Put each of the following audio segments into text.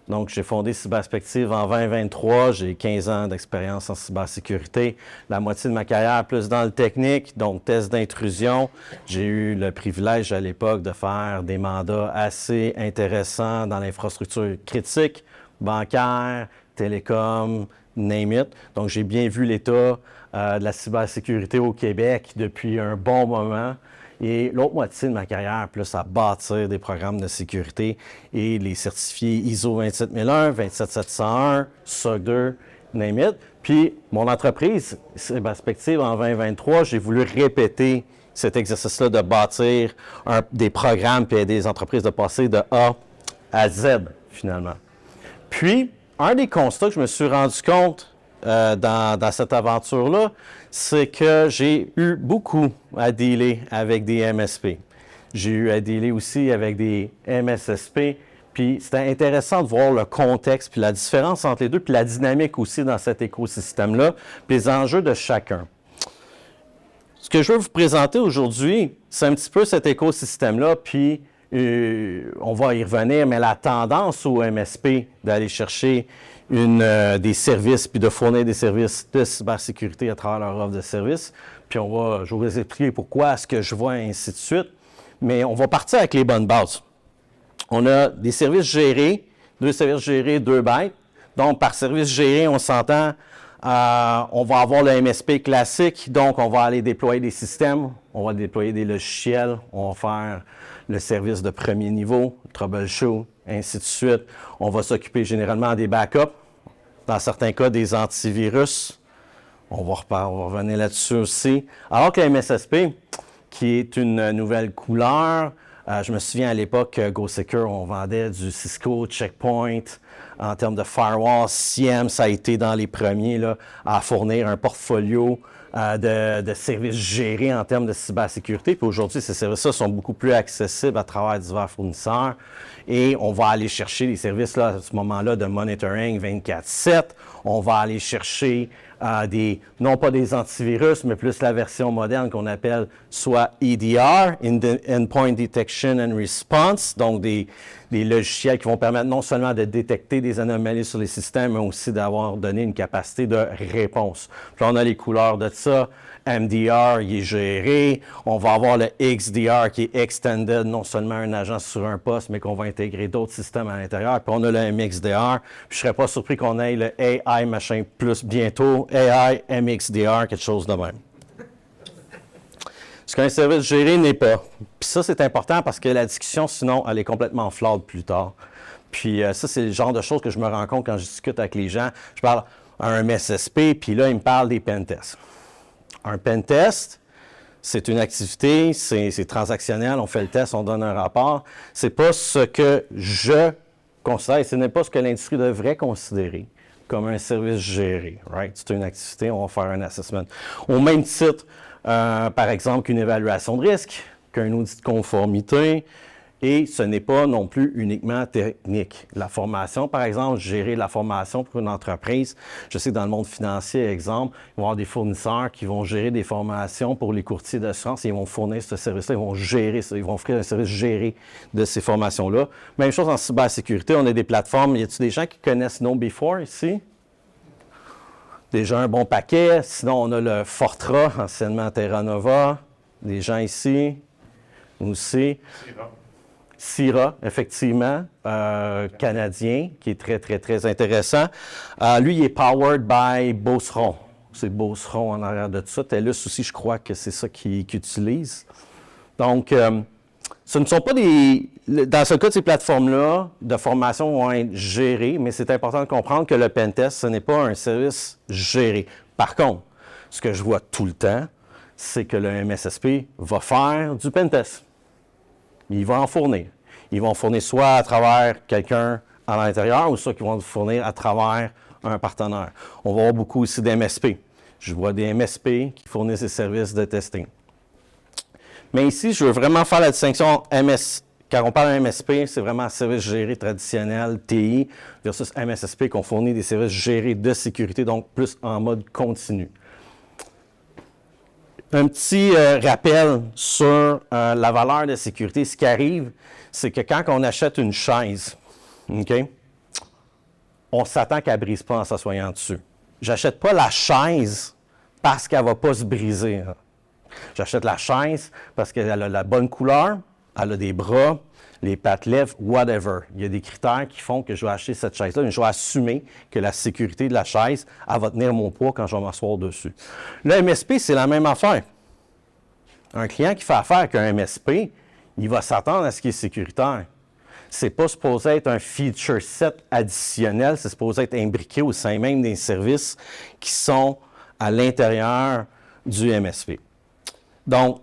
Donc, j'ai fondé Cyberspective en 2023. J'ai 15 ans d'expérience en cybersécurité. La moitié de ma carrière plus dans le technique, donc test d'intrusion. J'ai eu le privilège à l'époque de faire des mandats assez intéressants dans l'infrastructure critique, bancaire, télécom, name it. Donc, j'ai bien vu l'état de la cybersécurité au Québec depuis un bon moment. Et l'autre moitié de ma carrière, plus à bâtir des programmes de sécurité et les certifier ISO 27001, 27701, SOC 2, name it. Puis, mon entreprise, Cyberspective, en 2023, j'ai voulu répéter cet exercice-là de bâtir des programmes et aider les entreprises de passer de A à Z, finalement. Puis, un des constats que je me suis rendu compte dans cette aventure-là, c'est que j'ai eu beaucoup à dealer avec des MSP. J'ai eu à dealer aussi avec des MSSP. Puis c'était intéressant de voir le contexte, puis la différence entre les deux, puis la dynamique aussi dans cet écosystème-là, puis les enjeux de chacun. Ce que je veux vous présenter aujourd'hui, c'est un petit peu cet écosystème-là, puis on va y revenir, mais la tendance au MSP d'aller chercher des services, puis de fournir des services de cybersécurité à travers leur offre de services. Puis je vais vous expliquer pourquoi, ce que je vois, et ainsi de suite. Mais on va partir avec les bonnes bases. On a des services gérés, 2 services gérés, 2 bytes. Donc, par service géré, on s'entend, on va avoir le MSP classique, donc on va aller déployer des systèmes, on va déployer des logiciels, on va faire le service de premier niveau, troubleshoot, ainsi de suite. On va s'occuper généralement des backups, dans certains cas des antivirus. On va revenir là-dessus aussi. Alors que la MSSP, qui est une nouvelle couleur, je me souviens à l'époque, GoSecure, on vendait du Cisco, Checkpoint. En termes de firewall, CIEM, ça a été dans les premiers là, à fournir un portfolio de services gérés en termes de cybersécurité. Puis aujourd'hui, ces services-là sont beaucoup plus accessibles à travers divers fournisseurs. Et on va aller chercher les services là, à ce moment-là de monitoring 24/7. On va aller chercher non pas des antivirus, mais plus la version moderne qu'on appelle soit EDR, Endpoint Detection and Response, donc des logiciels qui vont permettre non seulement de détecter des anomalies sur les systèmes, mais aussi d'avoir donné une capacité de réponse. Puis là, on a les couleurs de ça. MDR, il est géré. On va avoir le XDR qui est Extended, non seulement un agent sur un poste, mais qu'on va intégrer d'autres systèmes à l'intérieur. Puis on a le MXDR. Puis je ne serais pas surpris qu'on ait le AI machin plus bientôt, AI MXDR, quelque chose de même. Ce qu'un service géré n'est pas. Puis ça, c'est important parce que la discussion, sinon, elle est complètement flawed plus tard. Puis ça, c'est le genre de choses que je me rends compte quand je discute avec les gens. Je parle à un MSSP, puis là, ils me parlent des pentests. Un pentest, c'est une activité, c'est transactionnel, on fait le test, on donne un rapport. Ce n'est pas ce que je considère, ce n'est pas ce que l'industrie devrait considérer comme un service géré. Right? C'est une activité, on va faire un assessment. Au même titre, par exemple, qu'une évaluation de risque, qu'un audit de conformité, et ce n'est pas non plus uniquement technique. La formation, par exemple, gérer la formation pour une entreprise. Je sais que dans le monde financier, exemple, il va y avoir des fournisseurs qui vont gérer des formations pour les courtiers d'assurance et ils vont fournir ce service-là, ils vont gérer ça, ils vont offrir un service géré de ces formations-là. Même chose en cybersécurité, on a des plateformes. Y a-t-il des gens qui connaissent KnowBe4 ici? Déjà un bon paquet. Sinon, on a le Fortra, anciennement Terra Nova. Des gens ici, aussi. CIRA, effectivement, canadien, qui est très, très, très intéressant. Lui, il est powered by Beauceron. C'est Beauceron en arrière de tout ça. TELUS aussi, je crois que c'est ça qu'ils utilisent. Donc, ce ne sont pas dans ce cas de ces plateformes-là, de formation vont être gérées, mais c'est important de comprendre que le pentest, ce n'est pas un service géré. Par contre, ce que je vois tout le temps, c'est que le MSSP va faire du pentest. Il va en fournir. Ils vont fournir soit à travers quelqu'un à l'intérieur ou soit qu'ils vont fournir à travers un partenaire. On va avoir beaucoup aussi d'MSP. Je vois des MSP qui fournissent des services de testing. Mais ici, je veux vraiment faire la distinction quand on parle de MSP, c'est vraiment un service géré traditionnel, TI, versus MSSP qu'on fournit des services gérés de sécurité, donc plus en mode continu. Un petit rappel sur la valeur de sécurité. Ce qui arrive, c'est que quand on achète une chaise, OK? on s'attend qu'elle ne brise pas en s'assoyant dessus. J'achète pas la chaise parce qu'elle ne va pas se briser. J'achète la chaise parce qu'elle a la bonne couleur, elle a des bras, les pattes lèvres, whatever. Il y a des critères qui font que je vais acheter cette chaise-là, mais je vais assumer que la sécurité de la chaise, elle va tenir mon poids quand je vais m'asseoir dessus. Le MSP, c'est la même affaire. Un client qui fait affaire avec un MSP, il va s'attendre à ce qui est sécuritaire. C'est pas supposé être un feature set additionnel, c'est supposé être imbriqué au sein même des services qui sont à l'intérieur du MSP. Donc,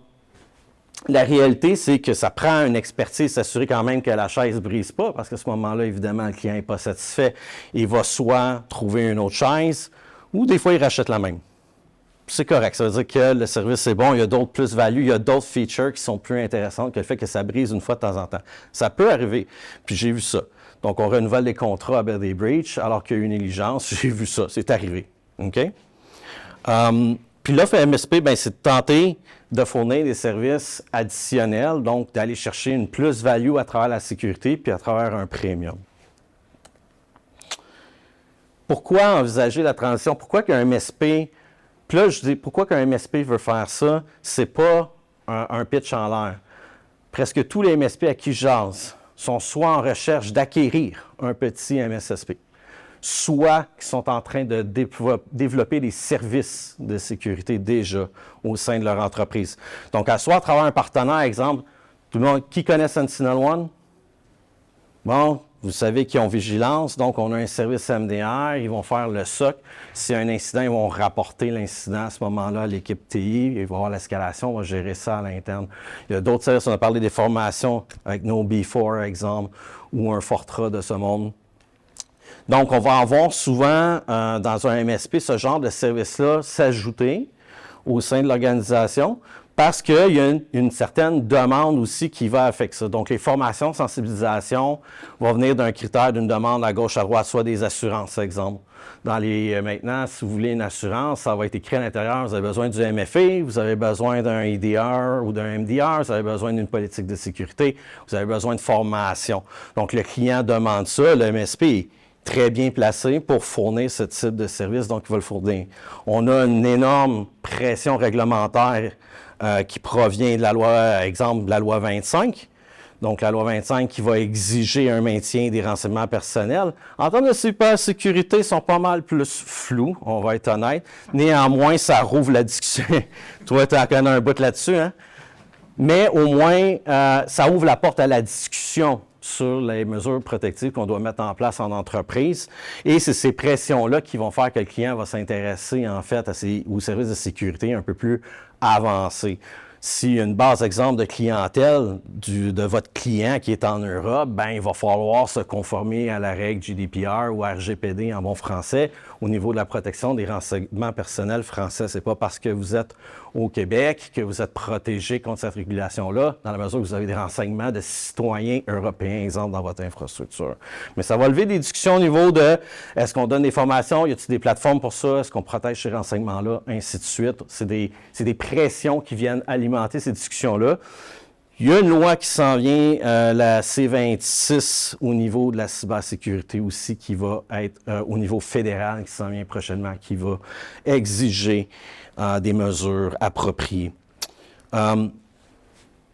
la réalité, c'est que ça prend une expertise, s'assurer quand même que la chaise ne brise pas, parce qu'à ce moment-là, évidemment, le client n'est pas satisfait. Il va soit trouver une autre chaise, ou des fois, il rachète la même. C'est correct, ça veut dire que le service est bon, il y a d'autres plus-values, il y a d'autres features qui sont plus intéressantes que le fait que ça brise une fois de temps en temps. Ça peut arriver, puis j'ai vu ça. Donc, on renouvelle les contrats à Birthday Breach, alors qu'il y a eu une négligence, j'ai vu ça, c'est arrivé. OK? Puis l'offre MSP, bien, c'est de tenter de fournir des services additionnels, donc d'aller chercher une plus-value à travers la sécurité puis à travers un premium. Pourquoi envisager la transition? Pourquoi qu'un MSP... Puis là, je dis, pourquoi qu'un MSP veut faire ça? C'est pas un pitch en l'air. Presque tous les MSP à qui je jase sont soit en recherche d'acquérir un petit MSSP, soit qui sont en train de développer des services de sécurité déjà au sein de leur entreprise. Donc, soit à travers un partenaire, exemple, tout le monde qui connaît SentinelOne? Bon, vous savez qu'ils ont vigilance, donc on a un service MDR, ils vont faire le SOC. S'il y a un incident, ils vont rapporter l'incident à ce moment-là à l'équipe TI, ils vont avoir l'escalation, on va gérer ça à l'interne. Il y a d'autres services, on a parlé des formations avec nos B4, exemple, ou un Fortra de ce monde. Donc, on va avoir souvent dans un MSP ce genre de service-là s'ajouter au sein de l'organisation parce qu'il y a une certaine demande aussi qui va avec ça. Donc, les formations, sensibilisation vont venir d'un critère, d'une demande à gauche, à droite, soit des assurances, par exemple. Maintenant, si vous voulez une assurance, ça va être écrit à l'intérieur, vous avez besoin du MFA, vous avez besoin d'un IDR ou d'un MDR, vous avez besoin d'une politique de sécurité, vous avez besoin de formation. Donc, le client demande ça, le MSP est très bien placé pour fournir ce type de service, donc il va le fournir. On a une énorme pression réglementaire qui provient de la loi, exemple, de la loi 25. Donc, la loi 25 qui va exiger un maintien des renseignements personnels. En termes de cybersécurité, ils sont pas mal plus flous, on va être honnête. Néanmoins, ça rouvre la discussion. Toi, tu en connais un bout là-dessus, hein? Mais au moins, ça ouvre la porte à la discussion sur les mesures protectives qu'on doit mettre en place en entreprise. Et c'est ces pressions-là qui vont faire que le client va s'intéresser, en fait, aux services de sécurité un peu plus avancés. S'il y a une base, exemple, de clientèle de votre client qui est en Europe, bien, il va falloir se conformer à la règle GDPR ou RGPD en bon français au niveau de la protection des renseignements personnels français. Ce n'est pas parce que vous êtes au Québec que vous êtes protégé contre cette régulation-là, dans la mesure où vous avez des renseignements de citoyens européens, exemple, dans votre infrastructure. Mais ça va lever des discussions au niveau de est-ce qu'on donne des formations, y a-t-il des plateformes pour ça, est-ce qu'on protège ces renseignements-là, ainsi de suite. C'est des pressions qui viennent alimenter ces discussions-là. Il y a une loi qui s'en vient, la C26, au niveau de la cybersécurité aussi, qui va être au niveau fédéral, qui s'en vient prochainement, qui va exiger des mesures appropriées.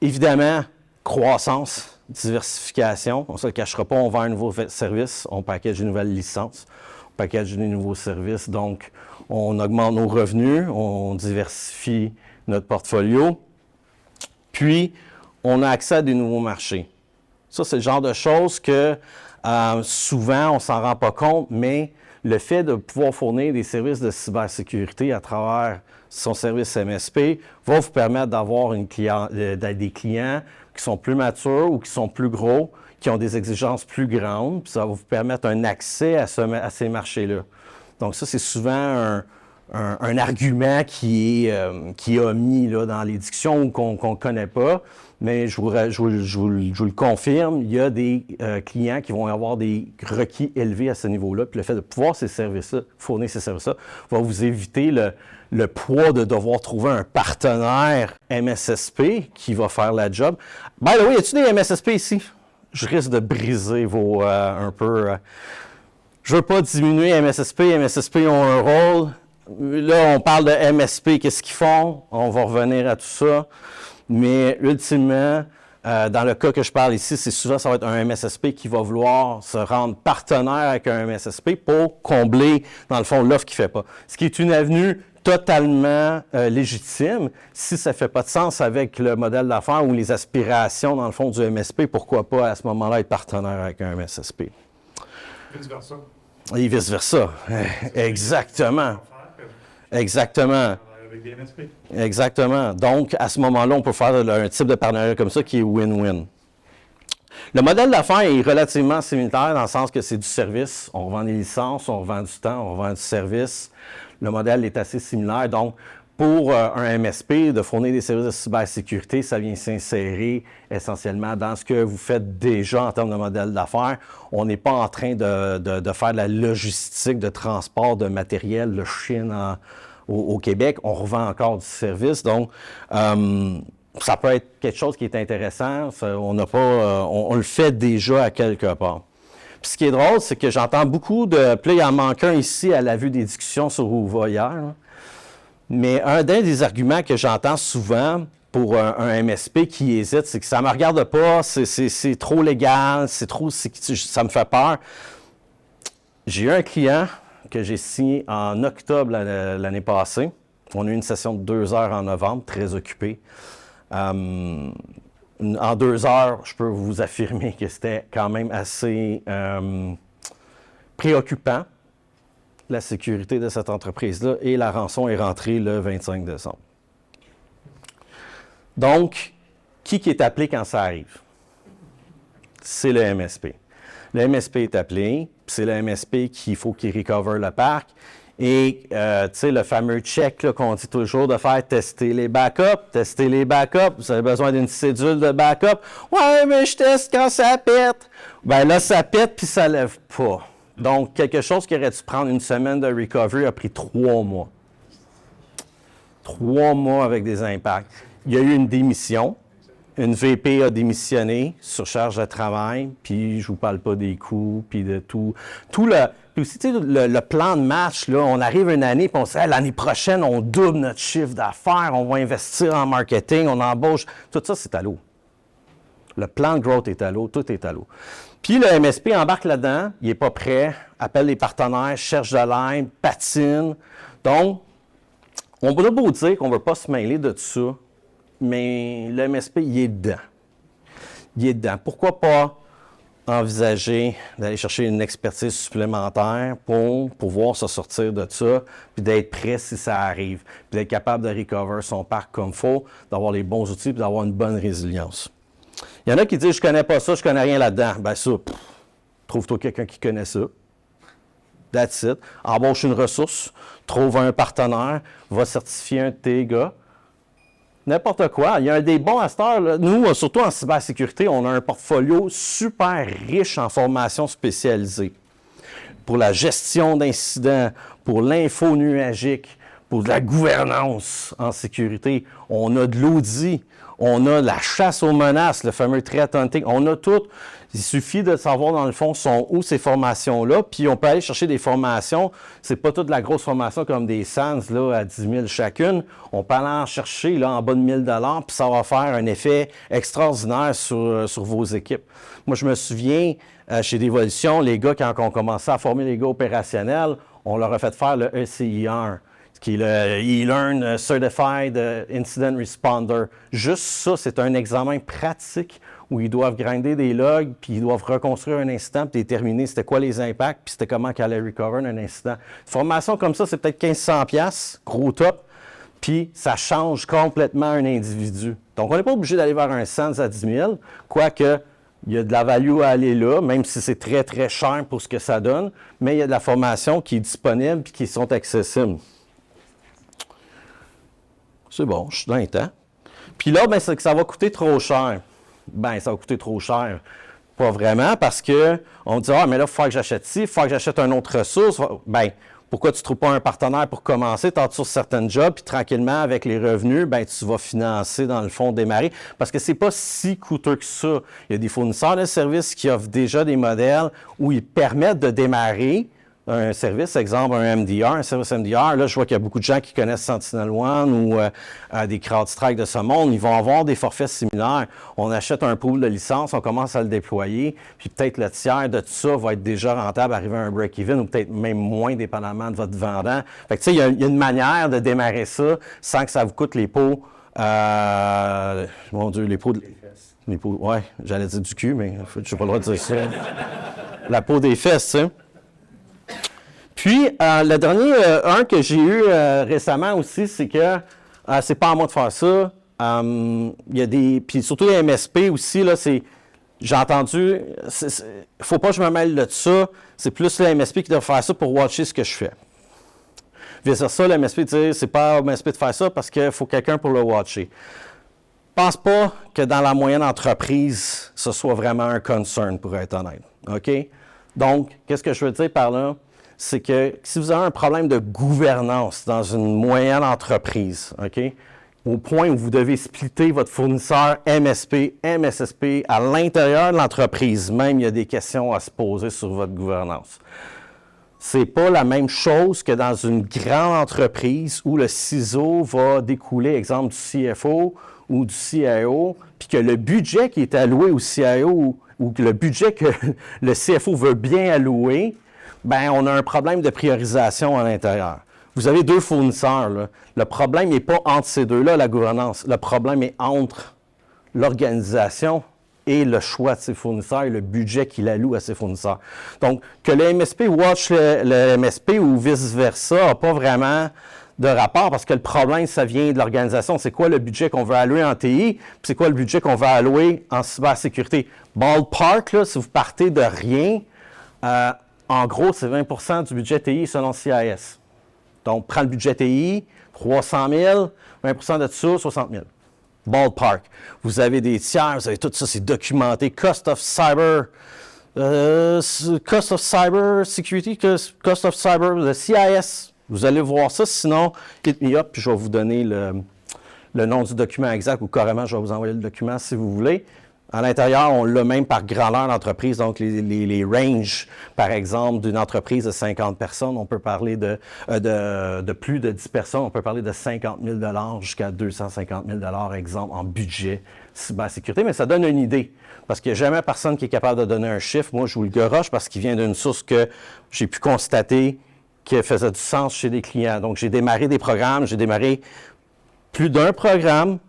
Évidemment, croissance, diversification, on ne se le cachera pas, on vend un nouveau service, on package une nouvelle licence, on package des nouveaux services, donc on augmente nos revenus, on diversifie notre portfolio, puis on a accès à des nouveaux marchés. Ça, c'est le genre de choses que souvent, on ne s'en rend pas compte, mais le fait de pouvoir fournir des services de cybersécurité à travers son service MSP va vous permettre d'avoir des clients qui sont plus matures ou qui sont plus gros, qui ont des exigences plus grandes, puis ça va vous permettre un accès à ces marchés-là. Donc ça, c'est souvent un argument qui est omis là, dans les discussions ou qu'on ne connaît pas, mais je vous le confirme, il y a des clients qui vont avoir des requis élevés à ce niveau-là, puis le fait de pouvoir fournir ces services-là, va vous éviter le poids de devoir trouver un partenaire MSSP qui va faire la job. By the way, y a-t-il des MSSP ici? Je risque de briser Je ne veux pas diminuer MSSP. MSSP ont un rôle. Là, on parle de MSP, qu'est-ce qu'ils font? On va revenir à tout ça. Mais ultimement, dans le cas que je parle ici, c'est souvent ça va être un MSSP qui va vouloir se rendre partenaire avec un MSSP pour combler, dans le fond, l'offre qu'il ne fait pas. Ce qui est une avenue totalement légitime. Si ça ne fait pas de sens avec le modèle d'affaires ou les aspirations, dans le fond, du MSP, pourquoi pas à ce moment-là être partenaire avec un MSSP? Vice-versa. Et vice-versa. Exactement. Exactement. Avec des MSP. Exactement. Donc, à ce moment-là, on peut faire un type de partenariat comme ça qui est win-win. Le modèle d'affaires est relativement similaire dans le sens que c'est du service. On revend des licences, on revend du temps, on revend du service. Le modèle est assez similaire. Donc, pour un MSP, de fournir des services de cybersécurité, ça vient s'insérer essentiellement dans ce que vous faites déjà en termes de modèle d'affaires. On n'est pas en train de faire de la logistique de transport de matériel de Chine au Québec. On revend encore du service. Donc, ça peut être quelque chose qui est intéressant. On le fait déjà à quelque part. Puis ce qui est drôle, c'est que j'entends beaucoup de... Puis là, il en manque un ici à la vue des discussions sur où va hier. Là. Mais un des arguments que j'entends souvent pour un MSP qui hésite, c'est que ça ne me regarde pas, c'est trop légal, ça me fait peur. J'ai eu un client que j'ai signé en octobre l'année passée. On a eu une session de 2 heures en novembre, très occupée. En 2 heures, je peux vous affirmer que c'était quand même assez préoccupant, la sécurité de cette entreprise-là, et la rançon est rentrée le 25 décembre. Donc, qui est appelé quand ça arrive? C'est le MSP. Le MSP est appelé, c'est le MSP qu'il faut qu'il recover le parc. Et, tu sais, le fameux check qu'on dit toujours de faire, tester les backups. Vous avez besoin d'une cédule de backup. Ouais, mais je teste quand ça pète. Bien là, ça pète puis ça ne lève pas. Donc, quelque chose qui aurait dû prendre une semaine de recovery a pris 3 mois. 3 mois avec des impacts. Il y a eu une démission. Une VP a démissionné sur charge de travail, puis je ne vous parle pas des coûts, puis de tout. Puis aussi, tu sais, le plan de match, là, on arrive une année, puis on se dit, hey, l'année prochaine, on double notre chiffre d'affaires, on va investir en marketing, on embauche. Tout ça, c'est à l'eau. Le plan de growth est à l'eau, tout est à l'eau. Puis le MSP embarque là-dedans, il n'est pas prêt, appelle les partenaires, cherche de l'aide, patine. Donc, on peut beau dire qu'on ne veut pas se mêler de tout ça, mais le MSP, il est dedans. Il est dedans. Pourquoi pas envisager d'aller chercher une expertise supplémentaire pour pouvoir se sortir de ça, puis d'être prêt si ça arrive, puis d'être capable de recover son parc comme il faut, d'avoir les bons outils, puis d'avoir une bonne résilience. Il y en a qui disent « je connais pas ça, je connais rien là-dedans ». Bien ça, trouve-toi quelqu'un qui connaît ça. That's it. Embauche une ressource, trouve un partenaire, va certifier un de tes gars. N'importe quoi. Il y a des bons à cette heure, là. Nous, surtout en cybersécurité, on a un portfolio super riche en formations spécialisées. Pour la gestion d'incidents, pour l'info nuagique, pour de la gouvernance en sécurité. On a de l'audit, on a la chasse aux menaces, le fameux threat hunting. On a tout. Il suffit de savoir, dans le fond, sont où ces formations-là. Puis, on peut aller chercher des formations. C'est pas toute la grosse formation comme des SANS là, à 10 000 chacune. On peut aller en chercher là, en bas de 1 000 $, puis ça va faire un effet extraordinaire sur vos équipes. Moi, je me souviens, chez Dévolution, les gars, quand on commençait à former les gars opérationnels, on leur a fait faire le ECIR, qui est le E-Learn Certified Incident Responder. Juste ça, c'est un examen pratique où ils doivent grinder des logs, puis ils doivent reconstruire un incident, puis déterminer c'était quoi les impacts, puis c'était comment qu'elle allait recover un incident. Une formation comme ça, c'est peut-être 1500 $, gros top, puis ça change complètement un individu. Donc, on n'est pas obligé d'aller vers un SANS à 10 000, quoique il y a de la value à aller là, même si c'est très, très cher pour ce que ça donne, mais il y a de la formation qui est disponible et qui sont accessibles. C'est bon, je suis dans le temps. Puis là, ben, c'est que ça va coûter trop cher. Ben, ça va coûter trop cher. Pas vraiment, parce qu'on dit, ah, mais là, il faut que j'achète ci, il faut que j'achète une autre ressource. Ben, Pourquoi tu ne trouves pas un partenaire pour commencer? Tu sur certains jobs, puis tranquillement, avec les revenus, ben, tu vas financer, dans le fond, démarrer. Parce que c'est pas si coûteux que ça. Il y a des fournisseurs de services qui offrent déjà des modèles où ils permettent de démarrer un service, exemple un MDR, un service MDR. Là, je vois qu'il y a beaucoup de gens qui connaissent SentinelOne ou des CrowdStrike de ce monde. Ils vont avoir des forfaits similaires. On achète un pool de licences, on commence à le déployer, puis peut-être le tiers de tout ça va être déjà rentable, arriver à un break-even ou peut-être même moins, dépendamment de votre vendant. Fait que, tu sais, il y a une manière de démarrer ça sans que ça vous coûte les pots. Mon Dieu, les pots. Les pots, ouais, j'allais dire du cul, mais je n'ai pas le droit de dire ça. La peau des fesses, tu sais. Puis, le dernier, un que j'ai eu récemment aussi, c'est que c'est pas à moi de faire ça. Il y a des. Puis surtout les MSP aussi, là, c'est. J'ai entendu. Il faut pas que je me mêle de ça. C'est plus le MSP qui doit faire ça pour watcher ce que je fais. Vice-versa, le MSP, tu sais, c'est pas au MSP de faire ça parce qu'il faut quelqu'un pour le watcher. Pense pas que dans la moyenne entreprise, ce soit vraiment un concern, pour être honnête. OK? Donc, qu'est-ce que je veux dire par là? C'est que si vous avez un problème de gouvernance dans une moyenne entreprise, OK, au point où vous devez splitter votre fournisseur MSP, MSSP à l'intérieur de l'entreprise, même il y a des questions à se poser sur votre gouvernance. C'est pas la même chose que dans une grande entreprise où le CISO va découler, exemple, du CFO ou du CIO, puis que le budget qui est alloué au CIO ou que le budget que le CFO veut bien allouer, bien, on a un problème de priorisation à l'intérieur. Vous avez deux fournisseurs, là. Le problème n'est pas entre ces deux-là, la gouvernance. Le problème est entre l'organisation et le choix de ses fournisseurs et le budget qu'il alloue à ses fournisseurs. Donc, que le MSP watch le MSP ou vice-versa n'a pas vraiment de rapport parce que le problème, ça vient de l'organisation. C'est quoi le budget qu'on veut allouer en TI, puis c'est quoi le budget qu'on veut allouer en cybersécurité. Ballpark, là, si vous partez de rien, en gros, c'est 20 du budget TI selon CIS. Donc, prends le budget TI, 300 000, 20 de ça, 60 000. Ballpark. Vous avez des tiers, vous avez tout ça, c'est documenté. Cost of cyber security, cost of cyber, le CIS. Vous allez voir ça, sinon, hit me up, puis je vais vous donner le nom du document exact ou carrément, je vais vous envoyer le document si vous voulez. À l'intérieur, on l'a même par grandeur d'entreprise, donc les ranges, par exemple, d'une entreprise de 50 personnes, on peut parler de plus de 10 personnes, on peut parler de 50 000 jusqu'à 250 000 exemple, en budget cybersécurité, mais ça donne une idée, parce qu'il n'y a jamais personne qui est capable de donner un chiffre. Moi, je vous le garoche parce qu'il vient d'une source que j'ai pu constater qui faisait du sens chez des clients. Donc, j'ai démarré des programmes, j'ai démarré plus d'un programme,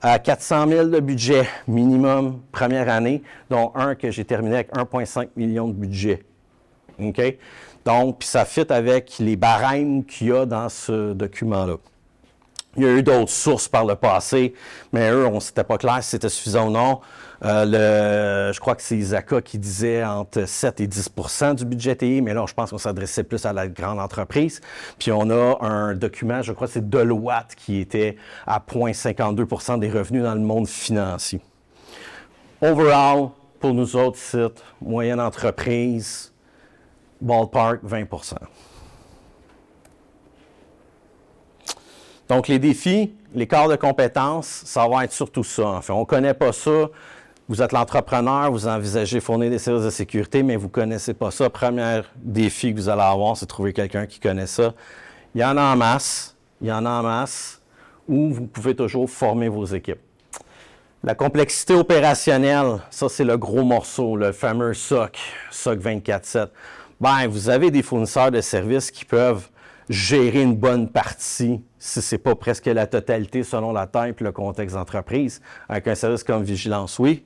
à 400 000 de budget minimum première année, dont un que j'ai terminé avec 1,5 million de budget. OK? Donc, puis ça fit avec les barèmes qu'il y a dans ce document-là. Il y a eu d'autres sources par le passé, mais eux, on n'était pas clair si c'était suffisant ou non. Je crois que c'est Isaka qui disait entre 7 et 10 du budget TI, mais là, je pense qu'on s'adressait plus à la grande entreprise. Puis on a un document, je crois que c'est Deloitte, qui était à 0,52 des revenus dans le monde financier. Overall, pour nous autres sites, moyenne entreprise, ballpark, 20 Donc, les défis, l'écart de compétences, ça va être surtout ça. En fait, on ne connaît pas ça. Vous êtes l'entrepreneur, vous envisagez fournir des services de sécurité, mais vous ne connaissez pas ça. Premier défi que vous allez avoir, c'est de trouver quelqu'un qui connaît ça. Il y en a en masse. Il y en a en masse où vous pouvez toujours former vos équipes. La complexité opérationnelle, ça, c'est le gros morceau, le fameux SOC 24/7. Bien, vous avez des fournisseurs de services qui peuvent gérer une bonne partie, si ce n'est pas presque la totalité selon la taille et le contexte d'entreprise, avec un service comme Vigilance, oui.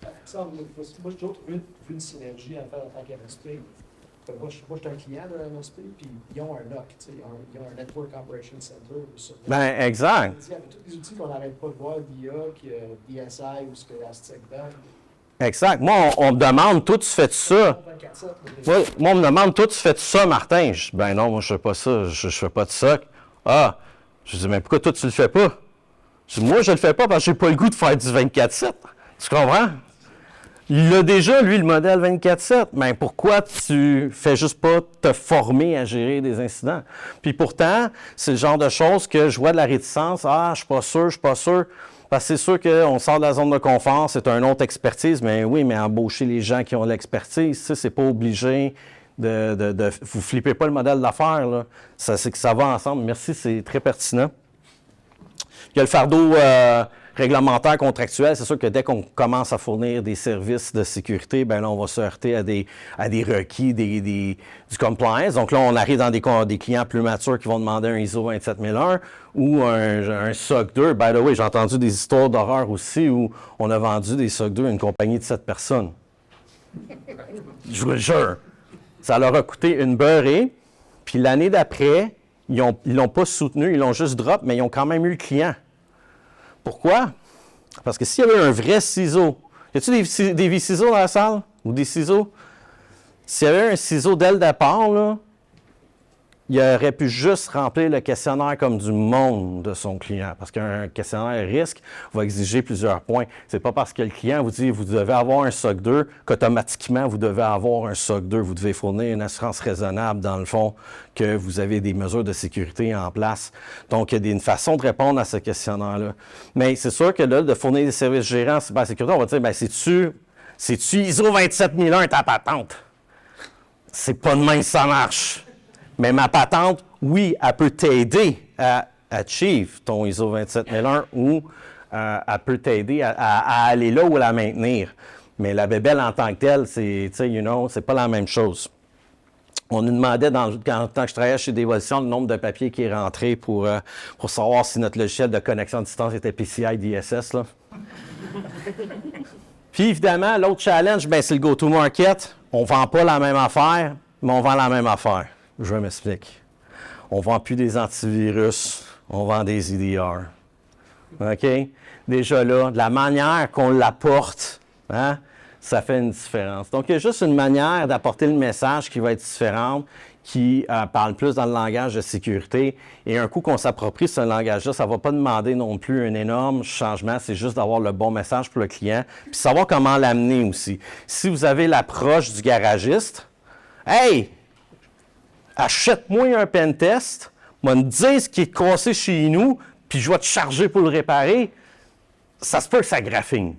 Par exemple, moi, j'ai toujours vu une synergie à faire en tant qu'MSP. Moi, je suis un client de l'MSP, puis ils ont un NOC, ils ont un Network Operation Center. Bien, exact. Il y avait tous les outils qu'on n'arrête pas de voir, d'IA, DSI ou ce que Elastic donne. Exact. Moi, on me demande, toi, tu fais ça? Oui, moi, on me demande, toi, tu fais ça, Martin? Je dis, ben non, moi, je fais pas ça, je fais pas de SOC. Ah, je dis, mais pourquoi toi, tu le fais pas? Je dis, moi, je le fais pas parce que j'ai pas le goût de faire du 24/7. Tu comprends? Il a déjà, lui, le modèle 24/7. Mais pourquoi tu fais juste pas te former à gérer des incidents? Puis pourtant, c'est le genre de choses que je vois de la réticence. Ah, je suis pas sûr, je suis pas sûr. Parce que c'est sûr qu'on sort de la zone de confort, c'est une autre expertise. Mais oui, mais embaucher les gens qui ont l'expertise, ça, c'est pas obligé vous flippez pas le modèle d'affaires, là. C'est que ça va ensemble. Merci, c'est très pertinent. Il y a le fardeau réglementaire contractuel. C'est sûr que dès qu'on commence à fournir des services de sécurité, bien là, on va se heurter à des requis du compliance. Donc là, on arrive dans des clients plus matures qui vont demander un ISO 27001 ou un SOC 2. By the way, j'ai entendu des histoires d'horreur aussi où on a vendu des SOC 2 à une compagnie de 7 personnes. Je vous le jure. Ça leur a coûté une beurrée. Puis l'année d'après, ils l'ont pas soutenu, ils l'ont juste drop, mais ils ont quand même eu le client. Pourquoi? Parce que s'il y avait un vrai ciseau, y a-t-il des vis-ciseaux dans la salle? Ou des ciseaux? S'il y avait un ciseau dès le départ, là, il aurait pu juste remplir le questionnaire comme du monde de son client. Parce qu'un questionnaire risque va exiger plusieurs points. C'est pas parce que le client vous dit vous devez avoir un SOC 2 qu'automatiquement vous devez avoir un SOC 2. Vous devez fournir une assurance raisonnable, dans le fond, que vous avez des mesures de sécurité en place. Donc, il y a une façon de répondre à ce questionnaire-là. Mais c'est sûr que là, de fournir des services gérants en cybersécurité, on va dire, bien, c'est-tu ISO 27001 ta patente? C'est pas de même que ça marche. Mais ma patente, oui, elle peut t'aider à achieve ton ISO 27001 ou elle peut t'aider à aller là ou à la maintenir. Mais la bébelle en tant que telle, c'est pas la même chose. On nous demandait, quand je travaillais chez Dévolution, le nombre de papiers qui est rentré pour savoir si notre logiciel de connexion à distance était PCI DSS. Là. Puis évidemment, l'autre challenge, c'est le go-to-market. On ne vend pas la même affaire, mais on vend la même affaire. Je m'explique. On ne vend plus des antivirus, on vend des EDR. OK? Déjà là, de la manière qu'on l'apporte, hein, ça fait une différence. Donc, il y a juste une manière d'apporter le message qui va être différente, qui parle plus dans le langage de sécurité. Et un coup qu'on s'approprie ce langage-là, ça ne va pas demander non plus un énorme changement, c'est juste d'avoir le bon message pour le client, puis savoir comment l'amener aussi. Si vous avez l'approche du garagiste, « Hey! Achète-moi un pentest, va me dire ce qui est cassé chez nous, puis je vais te charger pour le réparer. » Ça se peut que ça graffine.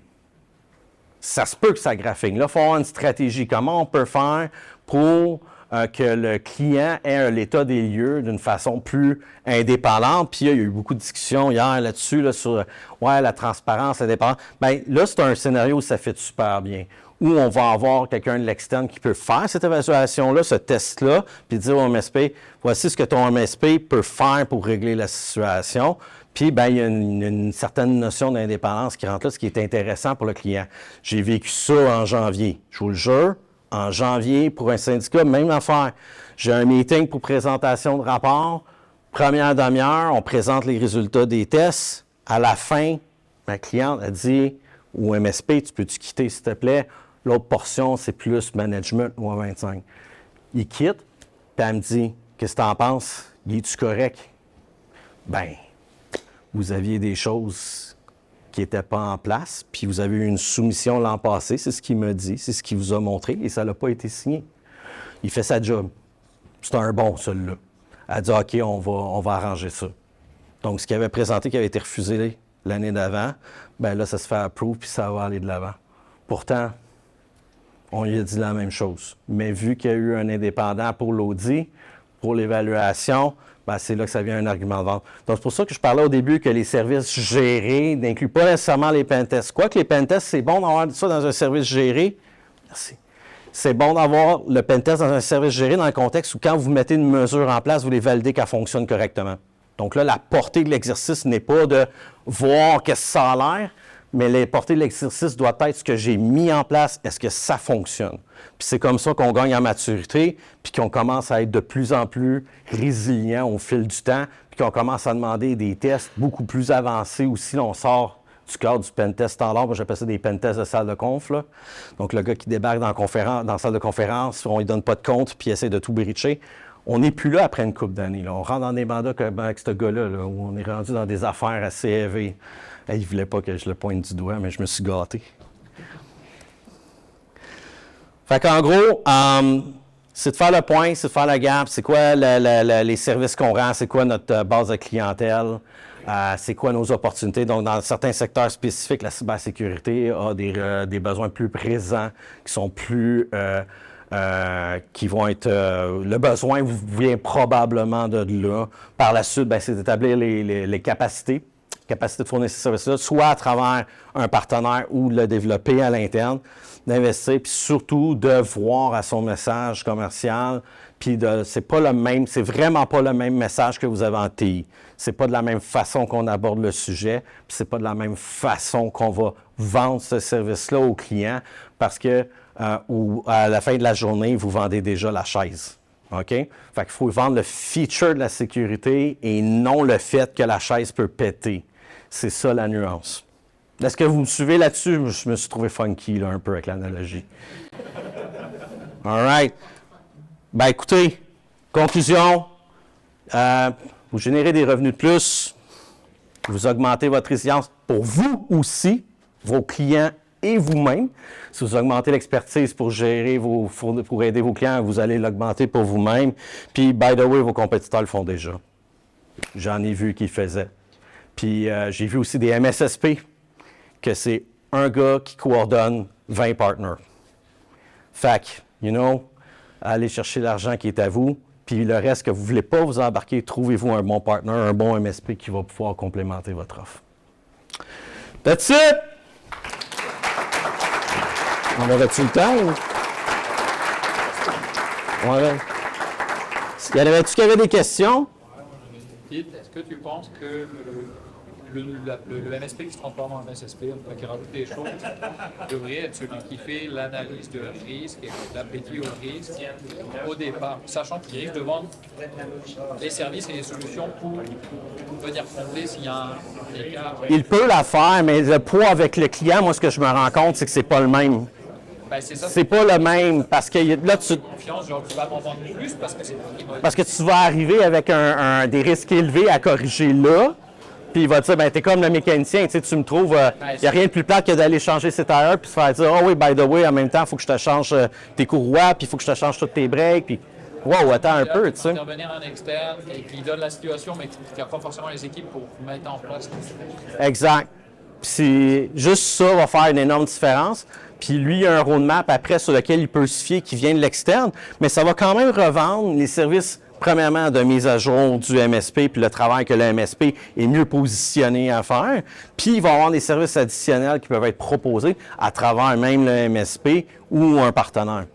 Ça se peut que ça graffine. Là, il faut avoir une stratégie. Comment on peut faire pour que le client ait l'état des lieux d'une façon plus indépendante? Puis il y a eu beaucoup de discussions hier là-dessus, sur la transparence indépendante. Bien, là, c'est un scénario où ça fait super bien. Où on va avoir quelqu'un de l'externe qui peut faire cette évaluation-là, ce test-là, puis dire au MSP, voici ce que ton MSP peut faire pour régler la situation. Puis, il y a une certaine notion d'indépendance qui rentre là, ce qui est intéressant pour le client. J'ai vécu ça en janvier. Je vous le jure, en janvier, pour un syndicat, même affaire. J'ai un meeting pour présentation de rapport. Première demi-heure, on présente les résultats des tests. À la fin, ma cliente a dit au MSP, tu peux-tu quitter, s'il te plaît? L'autre portion, c'est plus management ou 25. Il quitte, puis elle me dit, qu'est-ce que tu en penses? Es-tu correct? Bien, vous aviez des choses qui n'étaient pas en place, puis vous avez eu une soumission l'an passé, c'est ce qu'il me dit, c'est ce qu'il vous a montré, et ça n'a pas été signé. Il fait sa job. C'est un bon, celui-là. Elle dit, OK, on va arranger ça. Donc, ce qu'il avait présenté, qui avait été refusé l'année d'avant, bien là, ça se fait approve, puis ça va aller de l'avant. Pourtant, on lui a dit la même chose. Mais vu qu'il y a eu un indépendant pour l'audit, pour l'évaluation, c'est là que ça vient un argument de vente. Donc, c'est pour ça que je parlais au début que les services gérés n'incluent pas nécessairement les pentests. Quoique les pentests, c'est bon d'avoir ça dans un service géré. Merci. C'est bon d'avoir le pentest dans un service géré dans le contexte où quand vous mettez une mesure en place, vous les validez qu'elle fonctionne correctement. Donc là, la portée de l'exercice n'est pas de voir qu'est-ce que ça a l'air, mais la portée de l'exercice doit être ce que j'ai mis en place, est-ce que ça fonctionne? Puis c'est comme ça qu'on gagne en maturité, puis qu'on commence à être de plus en plus résilient au fil du temps, puis qu'on commence à demander des tests beaucoup plus avancés aussi. Là, on sort du cadre du pentest standard, moi j'appelle ça des pentests de salle de conf. Là. Donc le gars qui débarque dans la salle de conférence, on ne lui donne pas de compte, puis il essaie de tout breacher. On n'est plus là après une couple d'années. Là. On rentre dans des mandats avec ce gars-là, là, où on est rendu dans des affaires assez élevées. Il ne voulait pas que je le pointe du doigt, mais je me suis gâté. Fait qu'en gros, c'est de faire le point, c'est de faire la gap, c'est quoi les services qu'on rend, c'est quoi notre base de clientèle, c'est quoi nos opportunités. Donc, dans certains secteurs spécifiques, la cybersécurité a des besoins plus présents, qui sont plus... qui vont être... le besoin vient probablement de là. Par la suite, c'est d'établir les capacités de fournir ces services-là, soit à travers un partenaire ou de le développer à l'interne, d'investir, puis surtout de voir à son message commercial, puis c'est vraiment pas le même message que vous avez en TI. C'est pas de la même façon qu'on aborde le sujet, puis c'est pas de la même façon qu'on va vendre ce service-là au client, parce que à la fin de la journée, vous vendez déjà la chaise. OK? Fait qu'il faut vendre le feature de la sécurité et non le fait que la chaise peut péter. C'est ça la nuance. Est-ce que vous me suivez là-dessus? Je me suis trouvé funky là, un peu avec l'analogie. All right. Ben écoutez, conclusion, vous générez des revenus de plus, vous augmentez votre résilience pour vous aussi, vos clients et vous-même. Si vous augmentez l'expertise pour gérer pour aider vos clients, vous allez l'augmenter pour vous-même. Puis, by the way, vos compétiteurs le font déjà. J'en ai vu qui le faisaient. Puis, j'ai vu aussi des MSSP, que c'est un gars qui coordonne 20 partners. Fait que, allez chercher l'argent qui est à vous, puis le reste que vous ne voulez pas vous embarquer, trouvez-vous un bon partner, un bon MSP qui va pouvoir complémenter votre offre. That's it! On avait-tu le temps? Y en avait-tu qui avaient des questions? Est-ce que tu penses que le MSP qui se transforme en MSSP, qui rajoute des choses, devrait être celui qui fait l'analyse de risque et l'appétit au risque au départ, sachant qu'il risque de vendre les services et les solutions pour venir combler s'il y a un écart? Il peut la faire, mais le poids avec le client, moi, ce que je me rends compte, c'est que c'est pas le même. C'est pas le même, parce que là, confiance, genre, tu vas m'en vendre plus parce que c'est parce que tu vas arriver avec des risques élevés à corriger là, puis il va te dire, t'es comme le mécanicien, tu me trouves, il n'y a rien de plus plate que d'aller changer ses tailleurs, puis se faire dire, oh oui, by the way, en même temps, il faut que je te change tes courroies, puis il faut que je te change toutes tes breaks, puis wow, attends un peu, tu sais. Intervenir un externe et qui donne la situation, mais qui n'a pas forcément les équipes pour mettre en place. Exact. Puis juste ça va faire une énorme différence. Puis lui, il a un roadmap après sur lequel il peut se fier qui vient de l'externe, mais ça va quand même revendre les services, premièrement, de mise à jour du MSP, puis le travail que le MSP est mieux positionné à faire. Puis il va y avoir des services additionnels qui peuvent être proposés à travers même le MSP ou un partenaire.